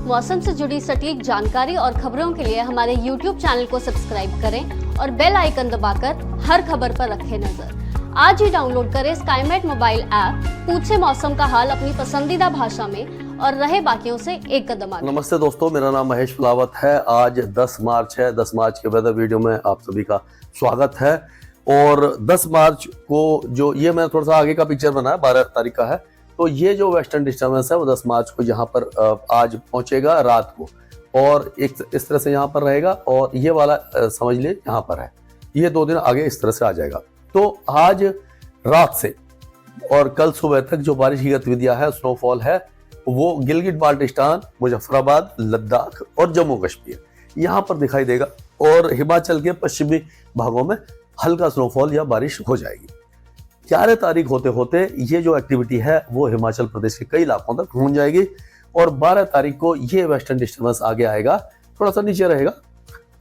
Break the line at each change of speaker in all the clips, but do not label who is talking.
मौसम से जुड़ी सटीक जानकारी और खबरों के लिए हमारे YouTube चैनल को सब्सक्राइब करें और बेल आइकन दबाकर हर खबर पर रखें नजर। आज ही डाउनलोड करें स्काईमेट मोबाइल ऐप, पूछे मौसम का हाल अपनी पसंदीदा भाषा में और रहे बाकियों से एक कदम आगे।
नमस्ते दोस्तों, मेरा नाम महेश फुलावत है। आज 10 मार्च है। 10 मार्च के वेदर वीडियो में आप सभी का स्वागत है। और 10 मार्च को जो ये मैं थोड़ा सा आगे का पिक्चर बनाया, 12 तारीख का है, तो ये जो वेस्टर्न डिस्टर्बेंस है वो 10 मार्च को यहाँ पर आज पहुंचेगा रात को, और एक इस तरह से यहाँ पर रहेगा, और ये वाला समझ लिए यहाँ पर है। ये 2 दिन आगे इस तरह से आ जाएगा। तो आज रात से और कल सुबह तक जो बारिश की गतिविधियां है, स्नोफॉल है, वो गिलगिट बाल्टिस्तान, मुजफ्फराबाद, लद्दाख और जम्मू कश्मीर यहाँ पर दिखाई देगा, और हिमाचल के पश्चिमी भागों में हल्का स्नोफॉल या बारिश हो जाएगी। 11 तारीख होते होते ये जो एक्टिविटी है वो हिमाचल प्रदेश के कई इलाकों तक पहुंच जाएगी, और 12 तारीख को ये वेस्टर्न डिस्टर्बेंस आगे आएगा, थोड़ा सा नीचे रहेगा,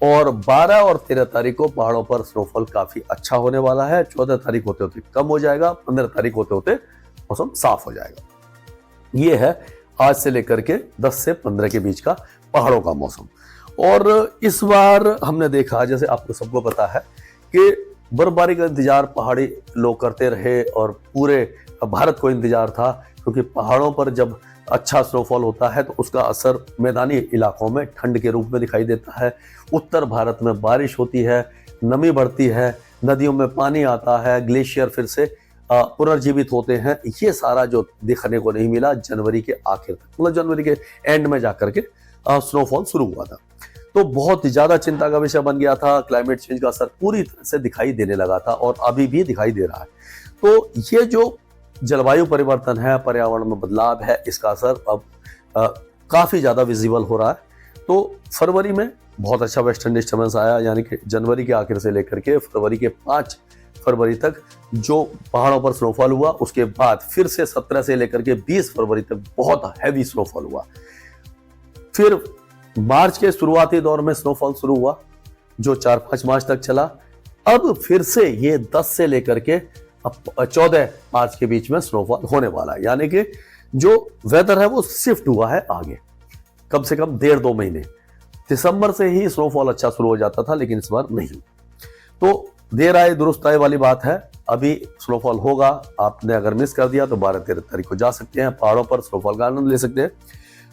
और 12 और 13 तारीख को पहाड़ों पर स्नोफॉल काफी अच्छा होने वाला है। 14 तारीख होते होते कम हो जाएगा, 15 तारीख होते होते मौसम साफ हो जाएगा। ये है आज से लेकर के 10 से 15 के बीच का पहाड़ों का मौसम। और इस बार हमने देखा, जैसे आपको सबको पता है कि बर्फबारी का इंतजार पहाड़ी लोग करते रहे और पूरे भारत को इंतजार था, क्योंकि पहाड़ों पर जब अच्छा स्नोफॉल होता है तो उसका असर मैदानी इलाकों में ठंड के रूप में दिखाई देता है। उत्तर भारत में बारिश होती है, नमी बढ़ती है, नदियों में पानी आता है, ग्लेशियर फिर से पुनर्जीवित होते हैं। ये सारा जो देखने को नहीं मिला जनवरी के आखिर तक, मतलब जनवरी के एंड में जाकर के स्नोफॉल शुरू हुआ था, तो बहुत ज्यादा चिंता का विषय बन गया था। क्लाइमेट चेंज का असर पूरी तरह से दिखाई देने लगा था, और अभी भी दिखाई दे रहा है। तो ये जो जलवायु परिवर्तन है, पर्यावरण में बदलाव है, इसका असर अब काफी ज्यादा विजिबल हो रहा है। तो फरवरी में बहुत अच्छा वेस्टर्न डिस्टर्बेंस आया, यानी कि जनवरी के आखिर से लेकर के फरवरी के 5 फरवरी तक जो पहाड़ों पर स्नोफॉल हुआ, उसके बाद फिर से 17 से लेकर के 20 फरवरी तक बहुत हैवी स्नोफॉल हुआ। फिर मार्च के शुरुआती दौर में स्नोफॉल शुरू हुआ, जो 4-5 मार्च तक चला। अब फिर से ये 10 से लेकर के 14 मार्च के बीच में स्नोफॉल होने वाला है, यानी कि जो वेदर है वो शिफ्ट हुआ है आगे, कम से कम 1.5-2 महीने। दिसंबर से ही स्नोफॉल अच्छा शुरू हो जाता था, लेकिन इस बार नहीं। तो देर आए दुरुस्त आए वाली बात है। अभी स्नोफॉल होगा, आपने अगर मिस कर दिया तो 12-13 तारीख को जा सकते हैं, पहाड़ों पर स्नोफॉल का आनंद ले सकते हैं,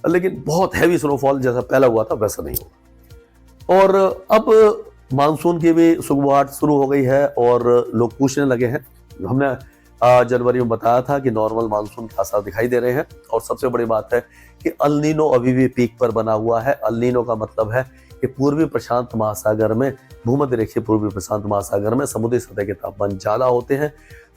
लेकिन बहुत हैवी स्नोफॉल जैसा पहला हुआ था वैसा नहीं होगा। और अब मानसून की भी सुगबुगाहट शुरू हो गई है, और लोग पूछने लगे हैं। हमने जनवरी में बताया था कि नॉर्मल मानसून के आसार दिखाई दे रहे हैं, और सबसे बड़ी बात है कि अल नीनो अभी भी पीक पर बना हुआ है। अल नीनो का मतलब है कि पूर्वी प्रशांत महासागर में, भूमध्य रेखीय पूर्वी प्रशांत महासागर में समुद्री सतह के तापमान ज्यादा होते हैं।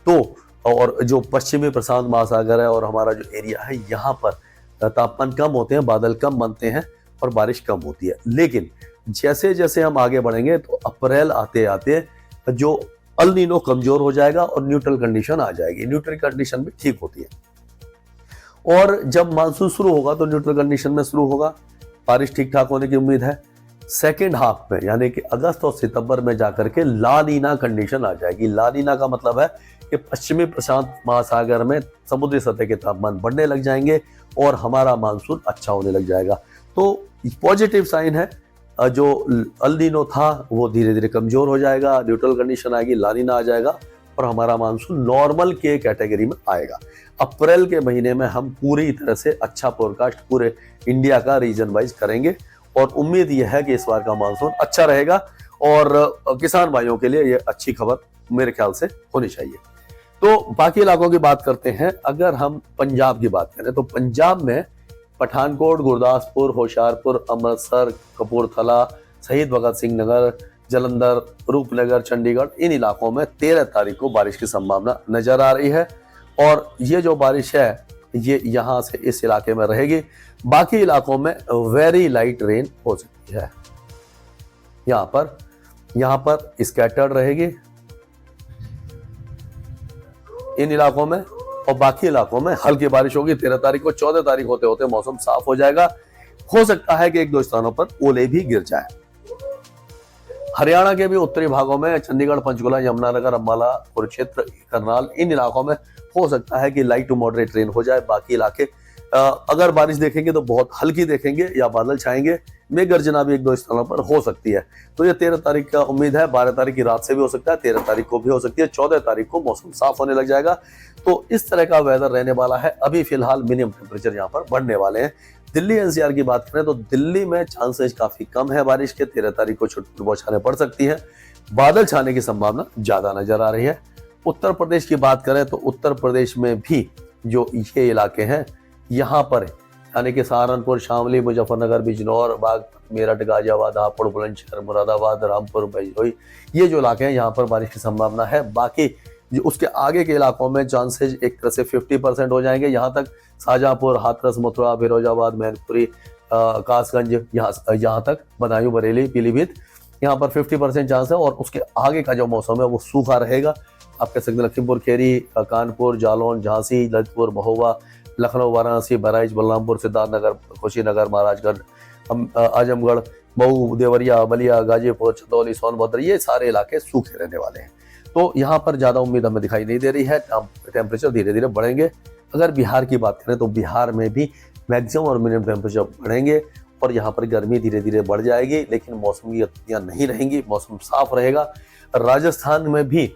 तो और जो पश्चिमी प्रशांत महासागर है और हमारा जो एरिया है, यहाँ पर तापमान कम होते हैं, बादल कम बनते हैं और बारिश कम होती है। लेकिन जैसे जैसे हम आगे बढ़ेंगे तो अप्रैल आते आते जो अल नीनो कमजोर हो जाएगा और न्यूट्रल कंडीशन आ जाएगी। न्यूट्रल कंडीशन भी ठीक होती है, और जब मानसून शुरू होगा तो न्यूट्रल कंडीशन में शुरू होगा, बारिश ठीक ठाक होने की उम्मीद है। सेकेंड हाफ में, यानी कि अगस्त और सितंबर में जाकर के ला नीना कंडीशन आ जाएगी। ला नीना का मतलब है कि पश्चिमी प्रशांत महासागर में समुद्री सतह के तापमान बढ़ने लग जाएंगे और हमारा मानसून अच्छा होने लग जाएगा। तो पॉजिटिव साइन है, जो अल नीनो था वो धीरे धीरे कमजोर हो जाएगा, न्यूट्रल कंडीशन आएगी, ला नीना आ जाएगा, और हमारा मानसून नॉर्मल के कैटेगरी में आएगा। अप्रैल के महीने में हम पूरी तरह से अच्छा फोरकास्ट पूरे इंडिया का रीजन वाइज करेंगे, और उम्मीद यह है कि इस बार का मानसून अच्छा रहेगा, और किसान भाइयों के लिए ये अच्छी खबर मेरे ख्याल से होनी चाहिए। तो बाकी इलाकों की बात करते हैं। अगर हम पंजाब की बात करें तो पंजाब में पठानकोट, गुरदासपुर, होशियारपुर, अमृतसर, कपूरथला, शहीद भगत सिंह नगर, जलंधर, रूपनगर, चंडीगढ़, इन इलाकों में 13 तारीख को बारिश की संभावना नजर आ रही है, और ये जो बारिश है ये यहाँ से इस इलाके में रहेगी। बाकी इलाकों में वेरी लाइट रेन हो सकती है। यहाँ पर स्कैटर्ड रहेगी इन इलाकों में, और बाकी इलाकों में हल्की बारिश होगी। 13 तारीख को, 14 तारीख होते होते मौसम साफ हो जाएगा। हो सकता है कि 1-2 स्थानों पर ओले भी गिर जाए। हरियाणा के भी उत्तरी भागों में चंडीगढ़, पंचकुला, यमुनानगर, अम्बाला, कुरुक्षेत्र, करनाल, इन इलाकों में हो सकता है कि लाइट टू मॉडरेट रेन हो जाए। बाकी इलाके अगर बारिश देखेंगे तो बहुत हल्की देखेंगे या बादल छाएंगे, मेघ गर्जना भी 1-2 स्थानों पर हो सकती है। तो ये 13 तारीख का उम्मीद है। 12 तारीख की रात से भी हो सकता है, 13 तारीख को भी हो सकती है, 14 तारीख को मौसम साफ होने लग जाएगा। तो इस तरह का वेदर रहने वाला है। अभी फिलहाल मिनिमम टेम्परेचर यहाँ पर बढ़ने वाले हैं। दिल्ली एनसीआर की बात करें तो दिल्ली में चांसेस काफी कम है बारिश के। 13 तारीख को छुट्टी बौछारें पड़ सकती है, बादल छाने की संभावना ज्यादा नजर आ रही है। उत्तर प्रदेश की बात करें तो उत्तर प्रदेश में भी जो ये इलाके हैं यहाँ पर, यानी कि सहारनपुर, शामली, मुजफ्फरनगर, बिजनौर, बागपत, मेरठ, गाजियाबाद, हापुड़, बुलंदशहर, मुरादाबाद, रामपुर, भदोही, ये जो इलाके हैं यहाँ पर बारिश की संभावना है। बाकी जो उसके आगे के इलाकों में चांसेस एक तरह से 50% हो जाएंगे। यहाँ तक शाहजहांपुर, हाथरस, मथुरा, फिरोजाबाद, मैनपुरी, कासगंज, यहाँ तक बदायूं, बरेली, पीलीभीत, यहाँ पर 50% चांस है। और उसके आगे का जो मौसम है वो सूखा रहेगा। आप कह सकते हैं लखीमपुर खीरी, कानपुर, जालौन, झांसी, ललितपुर, महोबा, लखनऊ, वाराणसी, बहराइच, बलरामपुर, सिद्धार्थनगर, कुशीनगर, महाराजगंज, आजमगढ़, मऊ, देवरिया, बलिया, गाजीपुर, चंदौली, सोनभद्र, ये सारे इलाके सूखे रहने वाले हैं। तो यहाँ पर ज्यादा उम्मीद हमें दिखाई नहीं दे रही है। टेम्परेचर धीरे धीरे बढ़ेंगे। अगर बिहार की बात करें तो बिहार में भी मैक्सिमम और मिनिमम टेम्परेचर बढ़ेंगे और यहाँ पर गर्मी धीरे धीरे बढ़ जाएगी, लेकिन मौसम की गतिविधियां नहीं रहेंगी, मौसम साफ रहेगा। राजस्थान में भी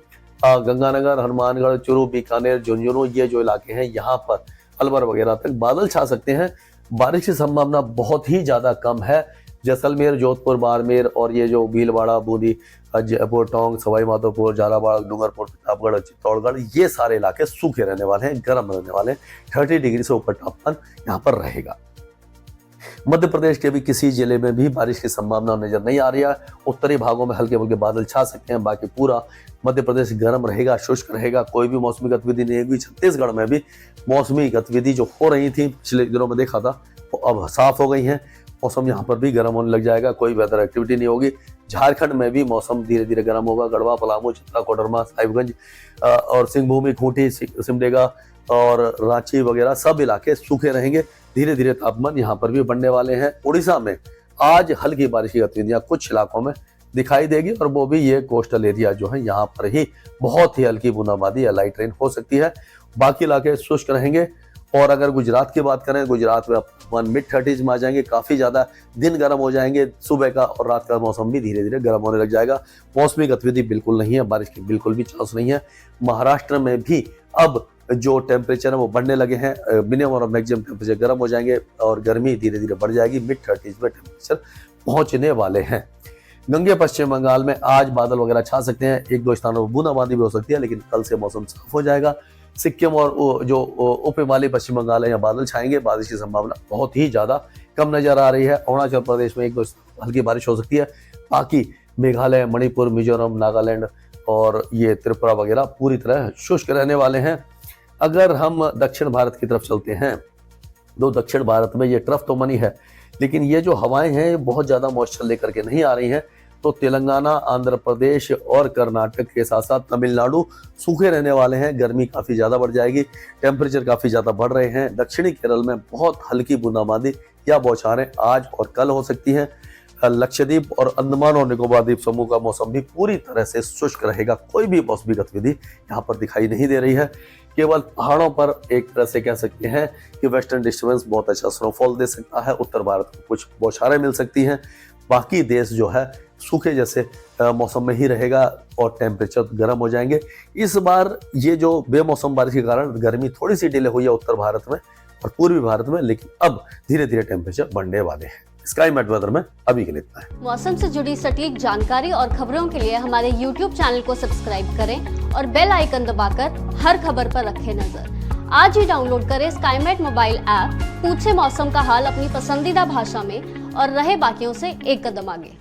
गंगानगर, हनुमानगढ़, चूरू, बीकानेर, झुंझुनू, ये जो इलाके हैं यहाँ पर अलवर वगैरह तक बादल छा सकते हैं। बारिश की संभावना बहुत ही ज्यादा कम है। जैसलमेर, जोधपुर, बाड़मेर और ये जो भीलवाड़ा, बूंदी, जयपुर, टोंक, सवाई माधोपुर, झालावाड़, डूंगरपुर, प्रतापगढ़, चित्तौड़गढ़, ये सारे इलाके सूखे रहने वाले हैं, गर्म रहने वाले हैं। 30 डिग्री से ऊपर तापमान यहाँ पर रहेगा। मध्य प्रदेश के भी किसी जिले में भी बारिश की संभावना नजर नहीं आ रही है। उत्तरी भागों में हल्के फुल्के बादल छा सकते हैं, बाकी पूरा मध्य प्रदेश गर्म रहेगा, शुष्क रहेगा, कोई भी मौसमी गतिविधि नहीं होगी। छत्तीसगढ़ में भी मौसमी गतिविधि जो हो रही थी पिछले दिनों में देखा था वो अब साफ हो गई है। मौसम यहाँ पर भी गर्म होने लग जाएगा, कोई वेदर एक्टिविटी नहीं होगी। झारखंड में भी मौसम धीरे धीरे गर्म होगा। गढ़वा, पलामू, चतरा, कोडरमा, साहिबगंज और सिंहभूमि, खूंटी, सिमडेगा और रांची वगैरह सब इलाके सूखे रहेंगे। धीरे धीरे तापमान यहाँ पर भी बढ़ने वाले हैं। उड़ीसा में आज हल्की बारिश की गतिविधियां कुछ इलाकों में दिखाई देगी और वो भी ये कोस्टल एरिया जो है यहाँ पर ही बहुत ही हल्की बूंदाबांदी या लाइट रेन हो सकती है। बाकी इलाके शुष्क रहेंगे। और अगर गुजरात की बात करें, गुजरात में तापमान मिड-30s में आ जाएंगे, काफी ज्यादा दिन गर्म हो जाएंगे। सुबह का और रात का मौसम भी धीरे धीरे गर्म होने लग जाएगा। मौसमी गतिविधि बिल्कुल नहीं है, बारिश की बिल्कुल भी चांस नहीं है। महाराष्ट्र में भी अब जो टेम्परेचर है वो बढ़ने लगे हैं। मिनिमम और मैक्सिमम टेम्परेचर गर्म हो जाएंगे और गर्मी धीरे धीरे बढ़ जाएगी। मिड-30s में टेम्परेचर पहुंचने वाले हैं। गंगे पश्चिम बंगाल में आज बादल वगैरह छा सकते हैं, 1-2 स्थानों पर बूंदाबांदी भी हो सकती है, लेकिन कल से मौसम साफ हो जाएगा। सिक्किम और जो उप हिमालयी पश्चिम बंगाल है यहाँ बादल छाएंगे, बारिश की संभावना बहुत ही ज्यादा कम नजर आ रही है। अरुणाचल प्रदेश में 1-2 हल्की बारिश हो सकती है। बाकी मेघालय, मणिपुर, मिजोरम, नागालैंड और ये त्रिपुरा वगैरह पूरी तरह शुष्क रहने वाले हैं। अगर हम दक्षिण भारत की तरफ चलते हैं तो दक्षिण भारत में ये ट्रफ तो बनी है, लेकिन ये जो हवाएं हैं ये बहुत ज्यादा मॉइस्चर लेकर के नहीं आ रही हैं। तो तेलंगाना, आंध्र प्रदेश और कर्नाटक के साथ साथ तमिलनाडु सूखे रहने वाले हैं। गर्मी काफी ज्यादा बढ़ जाएगी, टेम्परेचर काफी ज्यादा बढ़ रहे हैं। दक्षिणी केरल में बहुत हल्की बूंदाबांदी या बौछारें आज और कल हो सकती हैं। लक्षद्वीप और अंडमान और निकोबार द्वीप समूह का मौसम भी पूरी तरह से शुष्क रहेगा। कोई भी मौसमी गतिविधि यहाँ पर दिखाई नहीं दे रही है। केवल पहाड़ों पर एक तरह से कह सकते हैं कि वेस्टर्न डिस्टर्बेंस बहुत अच्छा स्नोफॉल दे सकता है। उत्तर भारत को कुछ बौछारें मिल सकती हैं। बाकी देश जो है सूखे जैसे मौसम में ही रहेगा और टेम्परेचर गर्म हो जाएंगे। इस बार ये जो बेमौसम बारिश के कारण गर्मी थोड़ी सी डिले हुई है उत्तर भारत में और पूर्वी भारत में, लेकिन अब धीरे धीरे टेम्परेचर बढ़ने वाले हैं। स्काईमेट वेदर में अभी के लिए इतना है।
मौसम से जुड़ी सटीक जानकारी और खबरों के लिए हमारे YouTube चैनल को सब्सक्राइब करें और बेल आइकन दबाकर हर खबर पर रखें नजर। आज ही डाउनलोड करें स्काईमेट मोबाइल ऐप, पूछे मौसम का हाल अपनी पसंदीदा भाषा में और रहे बाकियों से एक कदम आगे।